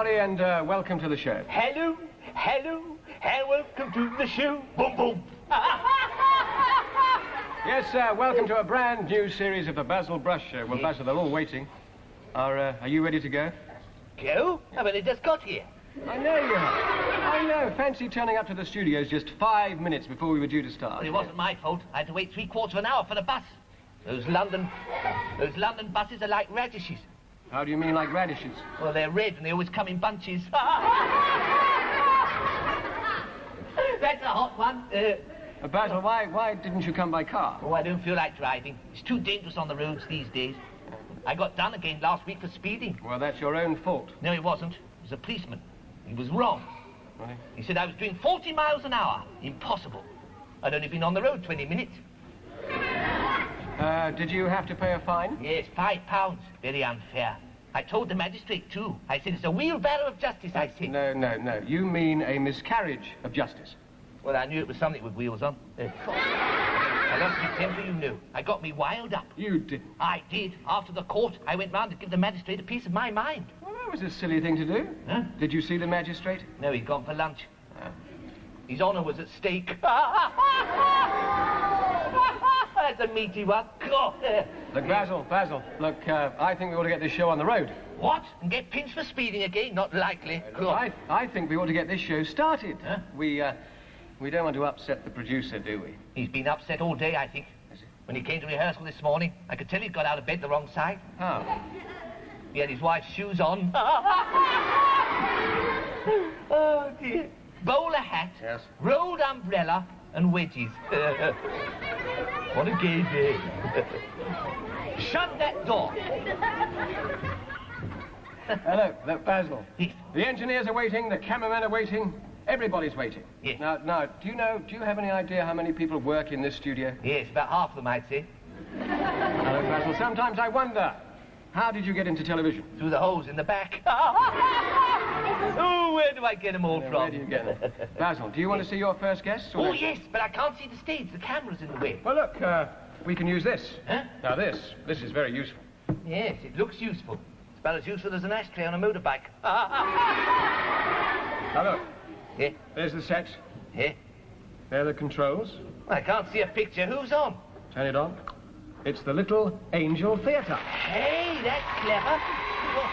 everybody, and welcome to the show. Hello, and welcome to the show. Boom, boom. Yes, welcome to a brand new series of the Basil Brush Show. Well, Basil, they're all waiting. Are you ready to go? Go? I mean, they just got here. I know you have. I know. Fancy turning up to the studios just 5 minutes before we were due to start. Well, it wasn't my fault. I had to wait 3/4 of an hour for the bus. Those London buses are like radishes. How do you mean, like radishes? Well, they're red and they always come in bunches. That's a hot one. Basil, why didn't you come by car? Oh, I don't feel like driving. It's too dangerous on the roads these days. I got done again last week for speeding. Well, that's your own fault. No, it wasn't. It was a policeman. He was wrong. Right. He said I was doing 40 miles an hour. Impossible. I'd only been on the road 20 minutes. Did you have to pay a fine? Yes, £5. Very unfair. I told the magistrate, too. I said it's a wheelbarrow of justice, I said. No. You mean a miscarriage of justice. Well, I knew it was something with wheels on. I lost my temper, you knew. I got me wild up. You didn't. I did. After the court, I went round to give the magistrate a piece of my mind. Well, that was a silly thing to do. Huh? Did you see the magistrate? No, he'd gone for lunch. His honour was at stake. That's a meaty one. Look, Basil, look, I think we ought to get this show on the road. What? And get pinched for speeding again? Not likely. I think we ought to get this show started. Huh? We don't want to upset the producer, do we? He's been upset all day, I think. When he came to rehearsal this morning, I could tell he'd got out of bed the wrong side. How? He had his wife's shoes on. Oh, dear. Bowler hat, yes, rolled umbrella, and wedges. What a gay day. Shut that door. Look, Basil. Yes. The engineers are waiting, the cameramen are waiting, everybody's waiting. Yes. Now, do you have any idea how many people work in this studio? Yes, about half of them, I'd say. Hello, Basil. Sometimes I wonder, how did you get into television? Through the holes in the back. Oh, where do I get them all from? Where do you get them? Basil, do you want to see your first guest? Oh, yes, but I can't see the stage. The camera's in the way. Well, look, we can use this. Huh? Now, this is very useful. Yes, it looks useful. It's about as useful as an ashtray on a motorbike. Now, look. Yeah? There's the set. Yeah? There are the controls. I can't see a picture. Who's on? Turn it on. It's the Little Angel Theatre. Hey, that's clever. Oh.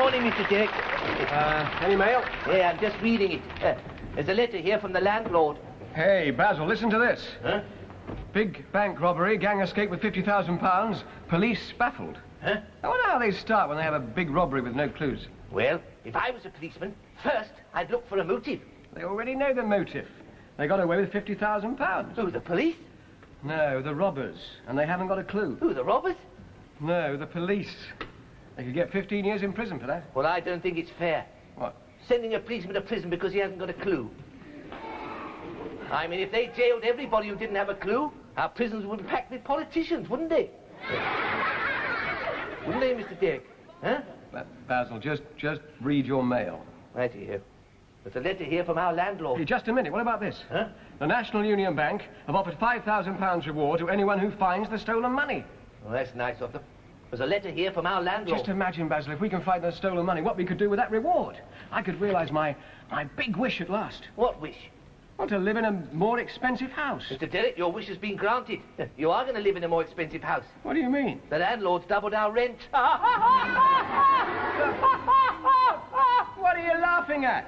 Morning, Mr. Derek. Any mail? Yeah, I'm just reading it. There's a letter here from the landlord. Hey, Basil, listen to this. Huh? Big bank robbery, gang escape with £50,000, police baffled. Huh? I wonder how they start when they have a big robbery with no clues. Well, if I was a policeman, first I'd look for a motive. They already know the motive. They got away with £50,000. Who, the police? No, the robbers. And they haven't got a clue. Who, the robbers? No, the police. They could get 15 years in prison for that. Well, I don't think it's fair. What? Sending a policeman to prison because he hasn't got a clue. I mean, if they jailed everybody who didn't have a clue, our prisons would be packed with politicians, wouldn't they? Wouldn't they, Mr. Derek? Huh? Basil, just read your mail. Right here. There's a letter here from our landlord. Hey, just a minute. What about this? Huh? The National Union Bank have offered £5,000 reward to anyone who finds the stolen money. Well, that's nice of them. There's a letter here from our landlord. Just imagine, Basil, if we can find the stolen money, what we could do with that reward. I could realise my big wish at last. What wish? Want to live in a more expensive house. Mr. Derek, your wish has been granted. You are going to live in a more expensive house. What do you mean? The landlord's doubled our rent. What are you laughing at?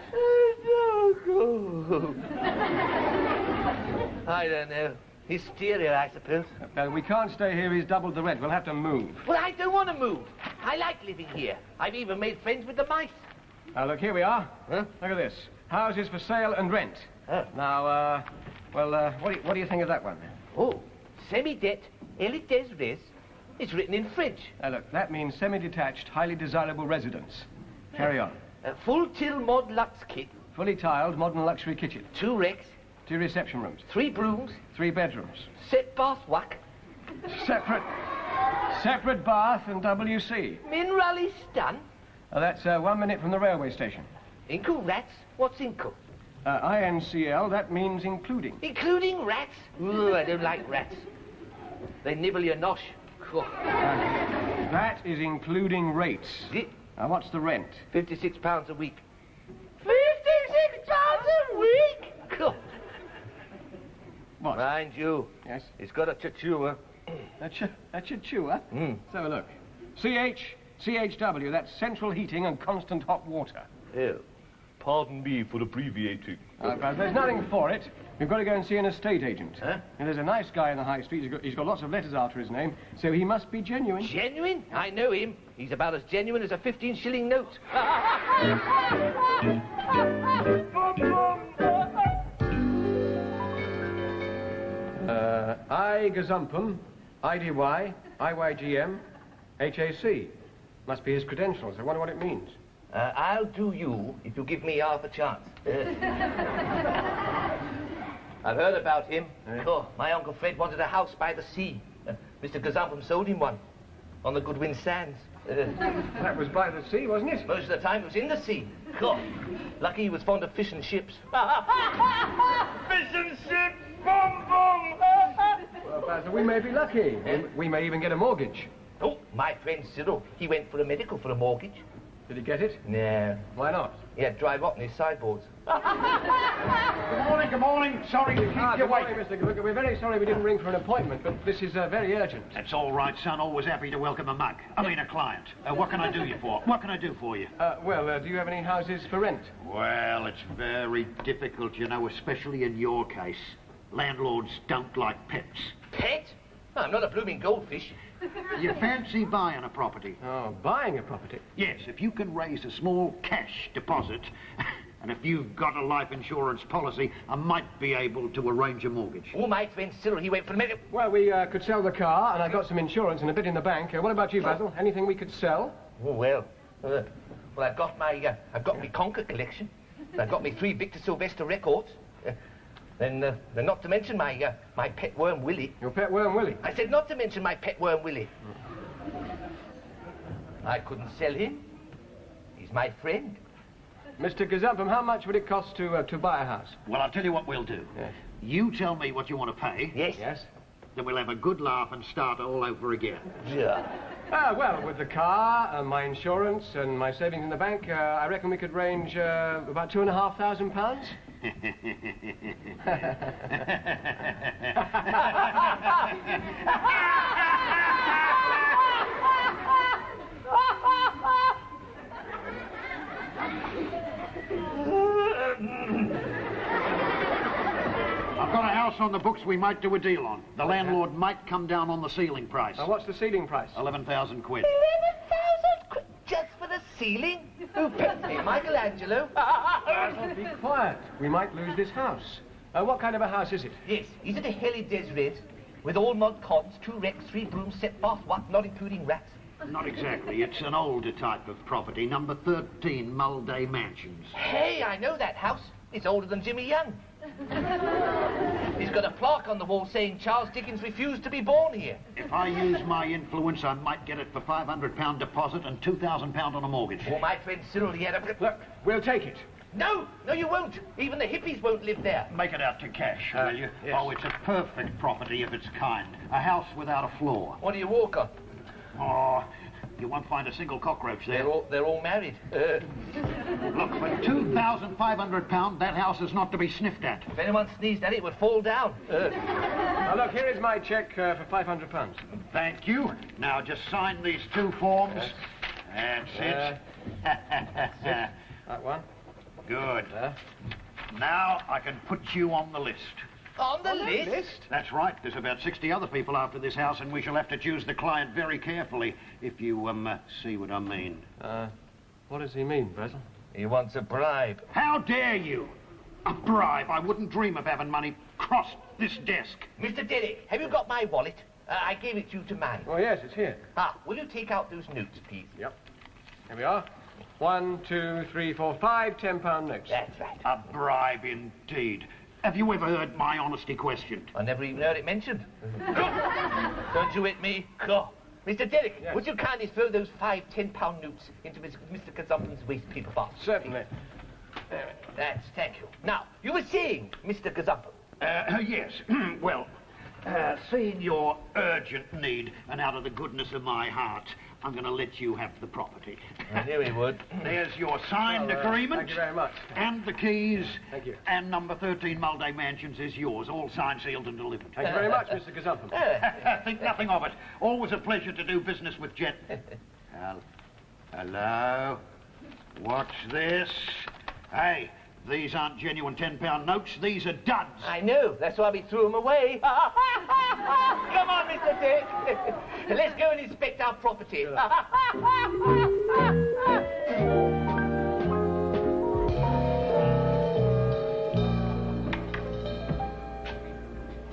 I don't know. Hysteria, I suppose. We can't stay here. He's doubled the rent. We'll have to move. Well, I don't want to move. I like living here. I've even made friends with the mice. Now, look, here we are. Huh? Look at this. Houses for sale and rent. Oh. Now, what do you think of that one? Oh, semi-det, elites res. It's written in French. Now, look, that means semi-detached, highly desirable residence. Carry on. Full-till mod lux kit. Fully tiled, modern luxury kitchen. 2 2 recs. reception rooms. 3 brooms. 3 bedrooms. Set bath whack. Separate bath and WC. Minerally stun. That's 1 minute from the railway station. Inkle rats. What's inkle? INCL, that means including. Including rats? Ooh, I don't like rats. They nibble your nosh. That is including rates. Now, what's the rent? £56 a week. £56 a week? What? Mind you. Yes? It's got a chachua. A chachua? Mm. So, look. CHW, that's central heating and constant hot water. Ew. Pardon me for abbreviating. But there's nothing for it. We've got to go and see an estate agent. Huh? And there's a nice guy in the high street. He's got lots of letters after his name, so he must be genuine. Genuine? I know him. He's about as genuine as a 15-shilling note. I gazumpum, IDY, IYGM, HAC. Must be his credentials. I wonder what it means. I'll do you if you give me half a chance. I've heard about him. Oh, my Uncle Fred wanted a house by the sea. Mr. Gazumpum sold him one on the Goodwin Sands. That was by the sea, wasn't it? Most of the time it was in the sea. Oh, lucky he was fond of fish and ships. Fish and ships! Boom, boom! Well, Basil, we may be lucky. We may even get a mortgage. Oh, my friend Cyril, he went for a medical for a mortgage. Did he get it? No. Why not? He had dry rot in his sideboards. Good morning. Sorry to keep you Good morning, waiting. Mr. Glucker. We're very sorry we didn't ring for an appointment, but this is very urgent. That's all right, son. Always happy to welcome a mug. I mean a client. What can I do you for? What can I do for you? Do you have any houses for rent? Well, it's very difficult, you know, especially in your case. Landlords don't like pets. Pet? I'm not a blooming goldfish. You fancy buying a property? Oh, buying a property? Yes, if you can raise a small cash deposit, and if you've got a life insurance policy, I might be able to arrange a mortgage. Oh, my friend Cyril, he went for a medical... Well, we could sell the car, and I've got some insurance and a bit in the bank. What about you, Basil? Anything we could sell? Oh, well. I've got my Conker collection. I've got my 3 Victor Sylvester records. Then not to mention my pet worm, Willie. Your pet worm, Willie? I said not to mention my pet worm, Willie. I couldn't sell him. He's my friend. Mr. Gazumpum, how much would it cost to buy a house? Well, I'll tell you what we'll do. Yes. You tell me what you want to pay. Yes? Yes? Then we'll have a good laugh and start all over again. Yeah. Well, with the car, and my insurance, and my savings in the bank, I reckon we could range about £2,500. I've got a house on the books we might do a deal on. The landlord might come down on the ceiling price. What's the ceiling price? 11,000 quid. 11,000 quid just for the ceiling? Who paid me, Michelangelo? Basil, be quiet. We might lose this house. What kind of a house is it? Yes, is it a hilly desert with all mud cots, 2 wrecks, 3 brooms, set bath, what, not including rats? Not exactly. It's an older type of property, number 13, Mulday Mansions. Hey, I know that house. It's older than Jimmy Young. He's got a plaque on the wall saying Charles Dickens refused to be born here. If I use my influence, I might get it for £500 deposit and £2,000 on a mortgage. Well, my friend Cyril, he had a... Look, we'll take it. No, you won't. Even the hippies won't live there. Make it out to cash, will you? Yes. Oh, it's a perfect property of its kind. A house without a floor. What do you walk on? Oh, you won't find a single cockroach there. They're all married. Look, for £2,500, that house is not to be sniffed at. If anyone sneezed at it, it would fall down. Now, look, here is my cheque for £500. Thank you. Now, just sign these 2 forms. That's it. That one. Good. Now I can put you on the list. On the list? That's right. There's about 60 other people after this house, and we shall have to choose the client very carefully, if you, see what I mean. What does he mean, Basil? He wants a bribe. How dare you? A bribe? I wouldn't dream of having money cross this desk. Mr. Derek, have you got my wallet? I gave it to you to mine. Oh, yes, it's here. Will you take out those notes, please? Yep. Here we are. 1, 2, 3, 4, 5 £10 notes. That's right. A bribe, indeed. Have you ever heard my honesty questioned? I never even heard it mentioned. Don't you hit me? Go. Mr. Derek, yes. Would you kindly throw those 5 £10 notes into Mr. Gazumplin's waste paper box? Certainly. Thank you. Now, you were saying, Mr. Gazumplin. Yes. Well, seeing your urgent need, and out of the goodness of my heart, I'm going to let you have the property. I knew he would. There's your signed agreement. Thank you very much. And the keys. Thank you. And number 13 Mulday Mansions is yours, all signed, sealed and delivered. Thank you very much, Mr. Gazumplin. Think nothing of it. Always a pleasure to do business with Jet. Hello? What's this? Hey, these aren't genuine £10 notes. These are duds. I know. That's why we threw them away. Come on, Mr. Dick. Let's go and inspect our property.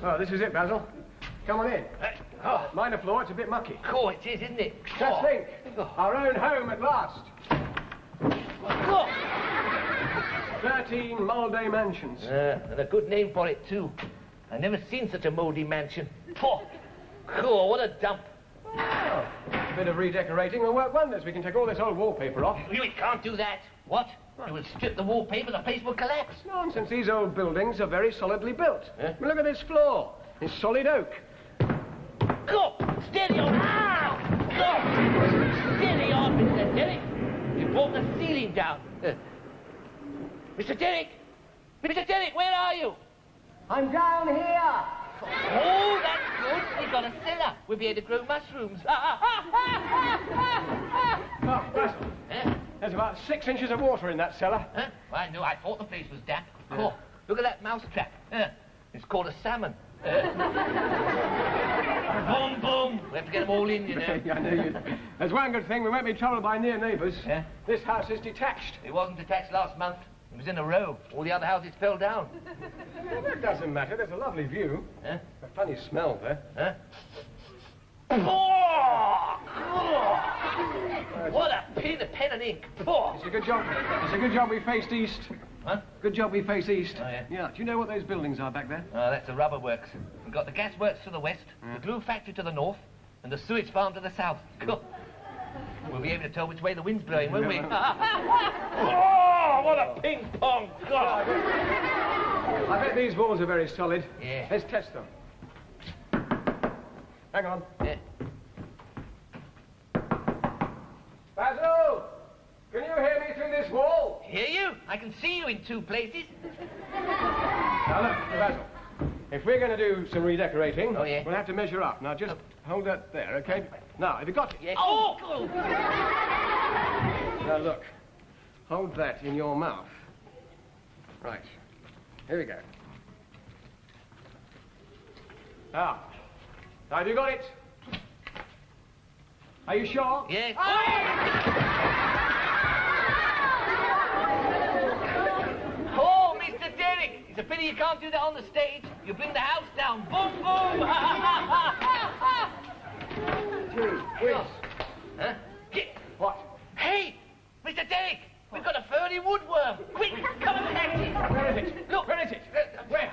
Oh, this is it, Basil. Come on in. Oh, minor floor, it's a bit mucky. Cool, it is, isn't it? Just think, our own home at last. Look. 13 Mulday Mansions. And a good name for it, too. I've never seen such a mouldy mansion. Poh! Cool, what a dump. Oh, a bit of redecorating will work wonders. We can take all this old wallpaper off. We can't do that. What? You will strip the wallpaper, the place will collapse. Nonsense, these old buildings are very solidly built. I mean, look at this floor. It's solid oak. Go! Steady on! Ow! Go! Steady on, Mr. Derek. You brought the ceiling down. Mr. Derek! Mr. Derek, where are you? I'm down here. Oh, that's good. We've got a cellar. We'll be able to grow mushrooms. Oh, Basil. There's about 6 inches of water in that cellar. Huh? Well, I knew. I thought the place was damp. Cool. Look at that mouse trap. It's called a salmon. Boom, boom. We have to get them all in, you know. I know you. There's one good thing. We won't be troubled by near neighbours. Yeah? This house is detached. It wasn't detached last month. It was in a row. All the other houses fell down. Well, that doesn't matter. There's a lovely view. Huh? A funny smell there. Huh? Oh! What a pen and ink. Oh! It's a good job. It's a good job we faced east. Huh? Good job we face east. Oh, yeah? Yeah. Do you know what those buildings are back there? Oh, that's the rubber works. We've got the gas works to the west, the glue factory to the north, and the sewage farm to the south. Cool. We'll be able to tell which way the wind's blowing, won't we? Oh, what a ping pong! God. I bet these walls are very solid. Yeah. Let's test them. Hang on. Yeah. Basil! Can you hear me through this wall? Hear you? I can see you in 2 places. Now look, Basil. If we're going to do some redecorating, Oh, yeah? we'll have to measure up. Now just hold that there, okay? Now, have you got it? Yes. Oh! Now look. Hold that in your mouth. Right. Here we go. Ah. Have you got it? Are you sure? Yes. Oh, Mr. Derek! It's a pity you can't do that on the stage. You bring the house down. Boom, boom! Gee whiz. Huh? What? Hey! Mr. Derek! We've got a furry woodworm! Quick, come and catch it! Where is it? Look! Where is it? Where?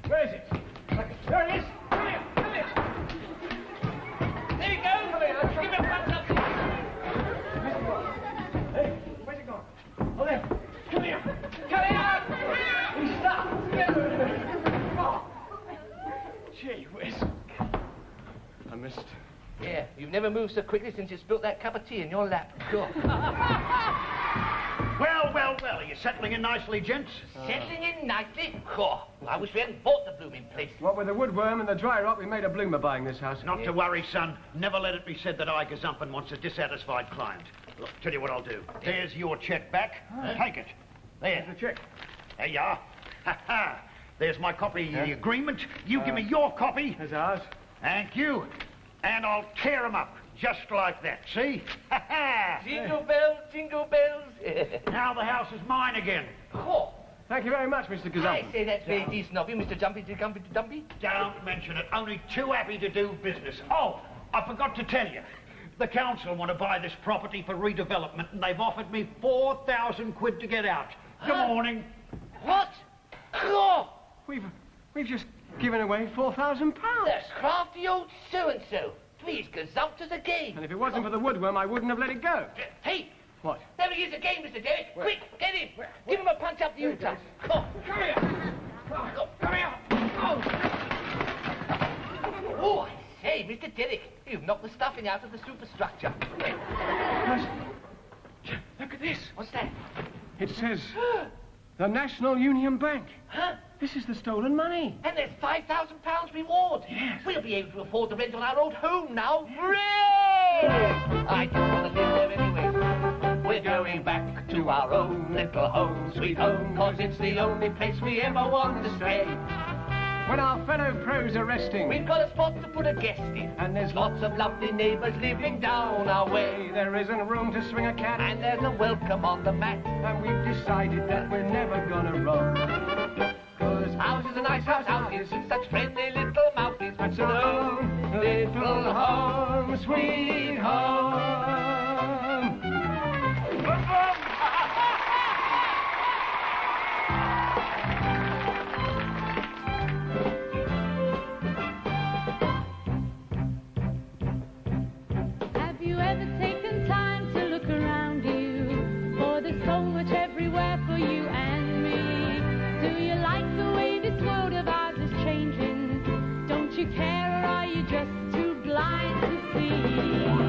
Where is it? There it is! Come here! Come here! There you go! Come here! Give me a thumbs up! Hey, where's it gone? Oh, there. Come here! Come here! He's stuck! Oh. Gee whiz. I missed. Yeah, you've never moved so quickly since you spilt that cup of tea in your lap. Cool. Well, well, well, are you settling in nicely, gents? Settling in nicely? Cool. I wish we hadn't bought the blooming place. What with the woodworm and the dry rot, we made a bloomer buying this house. Not to worry, son. Never let it be said that I, Gazumpan, wants a dissatisfied client. Look, tell you what I'll do. There's your cheque back. Take it. There. Here's the check. There you are. Ha ha. There's my copy of the agreement. You give me your copy. There's ours. Thank you. And I'll tear them up, just like that, see? Ha ha! Jingle bells, jingle bells. Now the house is mine again. Cool. Thank you very much, Mr. Gazumpan. I say that's very decent of you, Mr. Jumpy to Gumpy to Dumpy. Don't mention it. Only too happy to do business. Oh, I forgot to tell you. The council want to buy this property for redevelopment, and they've offered me 4,000 quid to get out. Good morning. What? Cool. We've just given away £4,000. The crafty old so-and-so. Please, gazumped us again. And if it wasn't for the woodworm, I wouldn't have let it go. Hey, What? there he is again, Mr. Derek. Quick, get him. Give him a punch up the Utah. Come here. Come here. Oh, I say, Mr. Derek, you've knocked the stuffing out of the superstructure. Look at this. What's that? It says the National Union Bank. Huh? This is the stolen money. And there's £5,000 reward. Yes. We'll be able to afford the rent on our old home now. Hooray! I don't want to live there anyway. We're going back to our own little home, sweet home, 'cause it's the only place we ever want to stay. When our fellow pros are resting, We've got a spot to put a guest in, and there's lots of lovely neighbours living down our way. there isn't room to swing a cat, And there's a welcome on the mat. and we've decided that we're never gonna roam. 'Cause Ours is a nice house, houses, such friendly little mouthpiece. it's our own little home, sweet home. Have you ever taken time to look around you? For there's so much everywhere for you and me. Do you like the way this world of ours is changing? Don't you care, or are you just too blind to see?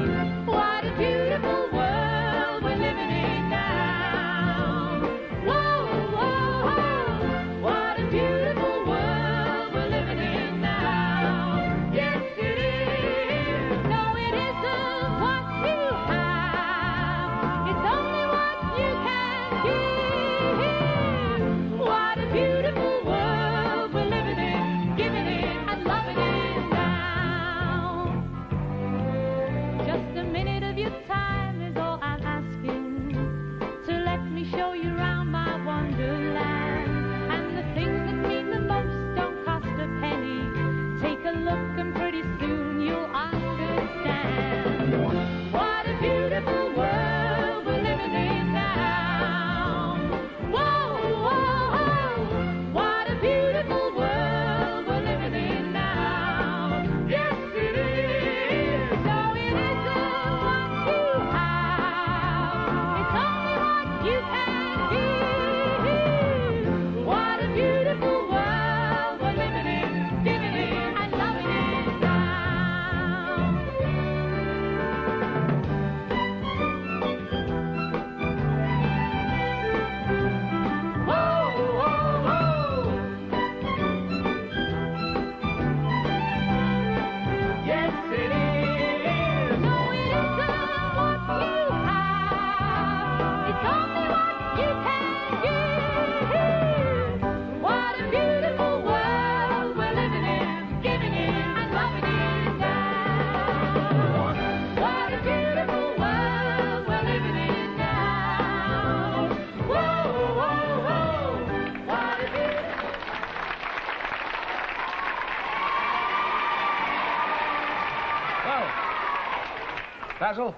Basil,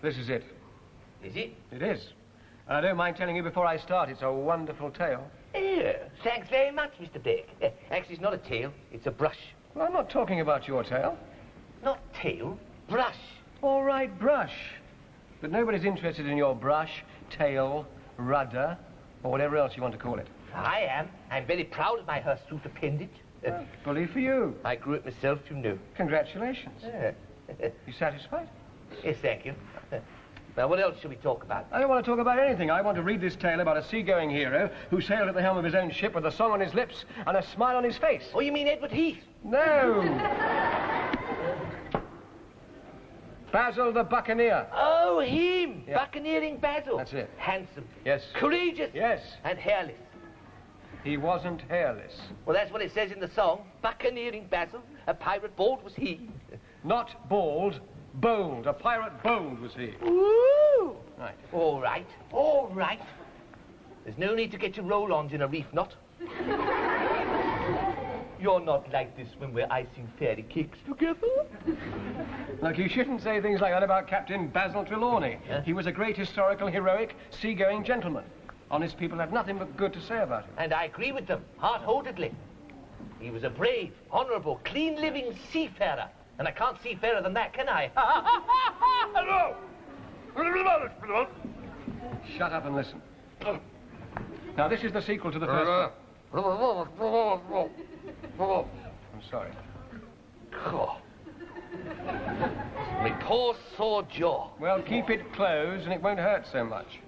this is it. Is it? It is. And I don't mind telling you before I start, it's a wonderful tale. Yeah, thanks very much, Mr. Beck. Actually, it's not a tail, it's a brush. Well, I'm not talking about your tail. Not tail, brush. All right, brush. But nobody's interested in your brush, tail, rudder, or whatever else you want to call it. I am. I'm very proud of my hirsute appendage. Well, bully for you. I grew it myself, you know. Congratulations. You satisfied? Yes, thank you. Now, what else shall we talk about? I don't want to talk about anything. I want to read this tale about a seagoing hero who sailed at the helm of his own ship with a song on his lips and a smile on his face. Oh, you mean Edward Heath? No. Basil the Buccaneer. Oh, him! Yeah. Buccaneering Basil. That's it. Handsome. Yes. Courageous. Yes. And hairless. He wasn't hairless. Well, that's what it says in the song. Buccaneering Basil, a pirate bold was he. Not bald, bold. A pirate bold was he. Ooh! Right. All right, all right. There's no need to get your roll-ons in a reef knot. You're not like this when we're icing fairy cakes together. Look, you shouldn't say things like that about Captain Basil Trelawney. Yeah? He was a great historical, heroic, seagoing gentleman. Honest people have nothing but good to say about him. And I agree with them, heart-heartedly. He was a brave, honourable, clean-living seafarer. And I can't see fairer than that, can I? Hello! Shut up and listen. Now, this is the sequel to the first one. I'm sorry. Oh. My poor sore jaw. Well, keep it closed and it won't hurt so much.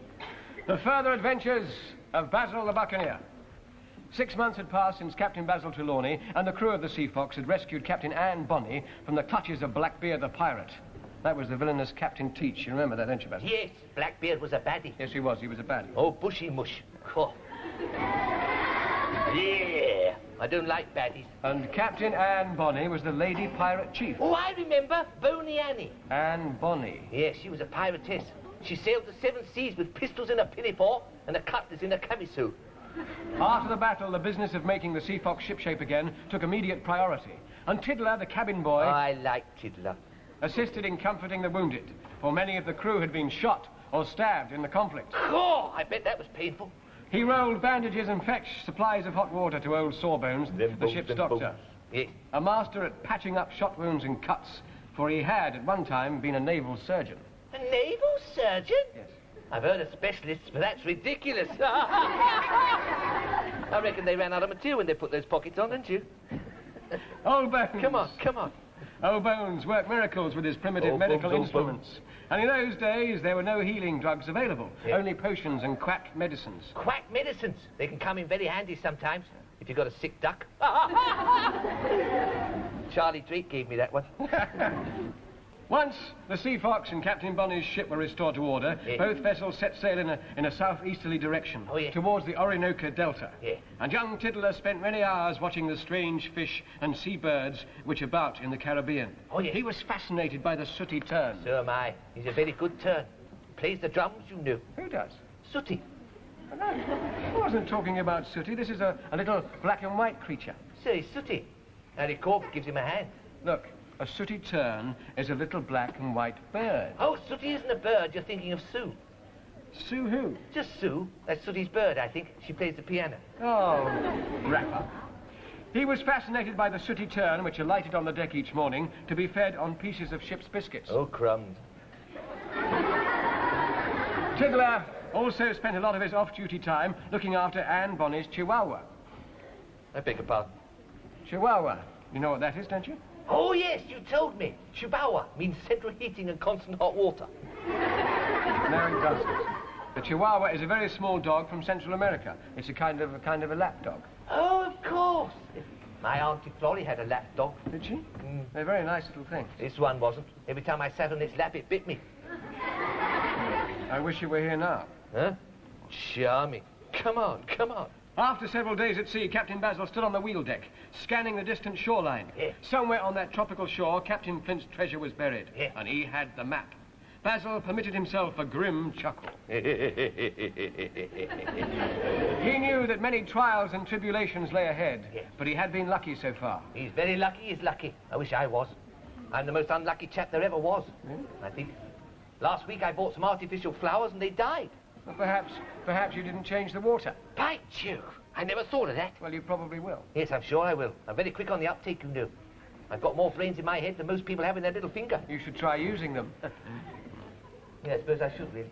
The further adventures of Basil the Buccaneer. 6 months had passed since Captain Basil Trelawney and the crew of the Sea Fox had rescued Captain Anne Bonny from the clutches of Blackbeard the pirate. That was the villainous Captain Teach. You remember that, don't you, Basil? Yes, Blackbeard was a baddie. Yes, he was. He was a baddie. Oh, bushy mush. Oh. Yeah, I don't like baddies. And Captain Anne Bonny was the lady pirate chief. Oh, I remember. Boney Annie. Anne Bonny. Yes, she was a piratess. She sailed the 7 seas with pistols in her pinafore and a cutlass in her camisole. After the battle, the business of making the Sea Fox shipshape again took immediate priority. And Tiddler, the cabin boy, I like Tiddler. assisted in comforting the wounded, for many of the crew had been shot or stabbed in the conflict. Oh, I bet that was painful. He rolled bandages and fetched supplies of hot water to old Sawbones, the ship's doctor. Yes. A master at patching up shot wounds and cuts, for he had at one time been a naval surgeon. A naval surgeon? Yes. I've heard of specialists, but that's ridiculous. I reckon they ran out of material when they put those pockets on, didn't you? Old Bones. Come on, come on. Old Bones worked miracles with his primitive medical instruments. And in those days, there were no healing drugs available, only potions and quack medicines. Quack medicines. They can come in very handy sometimes, if you've got a sick duck. Charlie Drake gave me that one. Once the Sea Fox and Captain Bonny's ship were restored to order, both vessels set sail in a southeasterly direction, towards the Orinoco Delta. And young Tiddler spent many hours watching the strange fish and seabirds which about in the Caribbean. He was fascinated by the sooty tern. So am I. He's a very good tern. Plays the drums, you know. Who does? Sooty. No, I wasn't talking about Sooty. This is a little black and white creature. Say, Sooty. Harry Cork gives him a hand. Look, a sooty tern is a little black and white bird. Oh, Sooty isn't a bird. You're thinking of Sue. Sue who? Just Sue. That's Sooty's bird, I think. She plays the piano. Oh, wrap up. He was fascinated by the sooty tern, which alighted on the deck each morning to be fed on pieces of ship's biscuits. Oh, crumbs. Tiddler also spent a lot of his off-duty time looking after Anne Bonny's Chihuahua. I beg your pardon. Chihuahua. You know what that is, don't you? Oh, yes, you told me. Chihuahua means central heating and constant hot water. No, it doesn't. The Chihuahua is a very small dog from Central America. It's a kind of a lap dog. Oh, of course. My Auntie Florrie had a lap dog. Did she? They're very nice little things. This one wasn't. Every time I sat on its lap, it bit me. I wish you were here now. Huh? Charming. Come on, come on. After several days at sea, Captain Basil stood on the wheel deck, scanning the distant shoreline. Somewhere on that tropical shore, Captain Flint's treasure was buried, and he had the map. Basil permitted himself a grim chuckle. He knew that many trials and tribulations lay ahead, but he had been lucky so far. He's very lucky, he's lucky. I wish I was. I'm the most unlucky chap there ever was, I think. Last week I bought some artificial flowers and they died. Well, perhaps you didn't change the water. By Jove, I never thought of that. Well, you probably will. Yes, I'm sure I will. I'm very quick on the uptake, you know. I've got more brains in my head than most people have in their little finger. You should try using them. Yeah, I suppose I should, really.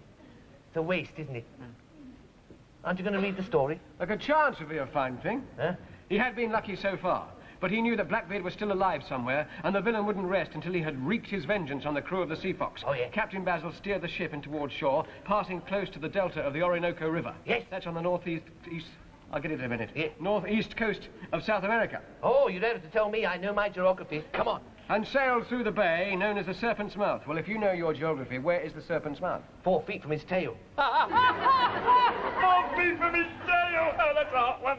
It's a waste, isn't it? Aren't you going to read the story? A good chance would be a fine thing. Huh? He had been lucky so far, but he knew that Blackbeard was still alive somewhere, and the villain wouldn't rest until he had wreaked his vengeance on the crew of the Sea Fox. Oh, yeah. Captain Basil steered the ship in towards shore, passing close to the delta of the Orinoco River. Yes. That's on the northeast... I'll get it in a minute. Yeah. Northeast coast of South America. Oh, you don't have to tell me. I know my geography. Come on. And sailed through the bay known as the Serpent's Mouth. Well, if you know your geography, where is the Serpent's Mouth? 4 feet from his tail. 4 feet from his tail! Oh, that's a hot one.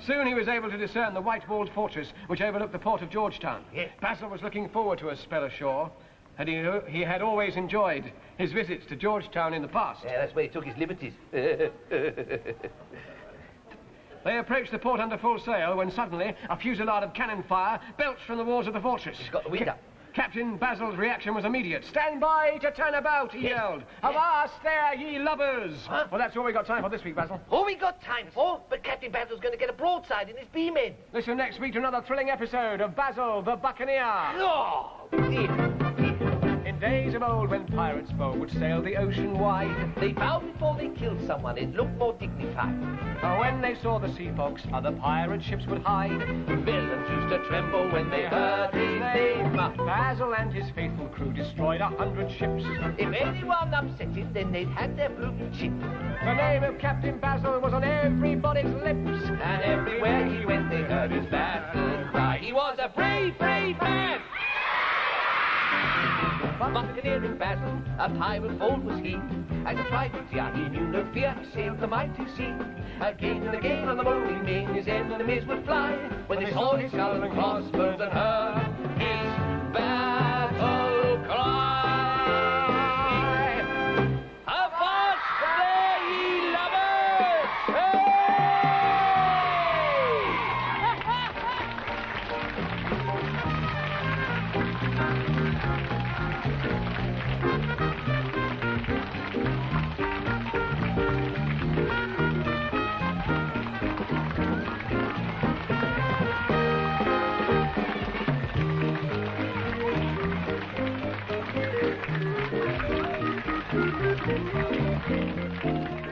Soon he was able to discern the white-walled fortress which overlooked the port of Georgetown. Yes. Basil was looking forward to a spell ashore, and he had always enjoyed his visits to Georgetown in the past. Yeah, that's where he took his liberties. They approached the port under full sail when suddenly a fusillade of cannon fire belched from the walls of the fortress. He's got the wind up. Captain Basil's reaction was immediate. "Stand by to turn about," he yelled. "Avast there, ye lubbers!" Huh? Well, that's all we got time for this week, Basil. All we got time for, but Captain Basil's going to get a broadside in his beam end. Listen next week to another thrilling episode of Basil the Buccaneer. Oh, dear. In days of old, when pirates bold would sail the ocean wide, They bowed before they killed someone. It looked more dignified. for when they saw the Sea Fox, other pirate ships would hide. Villains used to tremble when they heard his name. Basil and his faithful crew destroyed 100 ships. If anyone upset him, then they'd had their blue chip. The name of Captain Basil was on everybody's lips. And everywhere he went, they heard his battle cry. He was a brave, brave man. Buccaneering Basil, a pirate bold was he. As a private he knew no fear, he sailed the mighty sea. Again and again on the rolling main, his enemies would fly when they saw his skull and crossbones and heard his battle cry. Avast there, ye lovers! Hey! Thank you.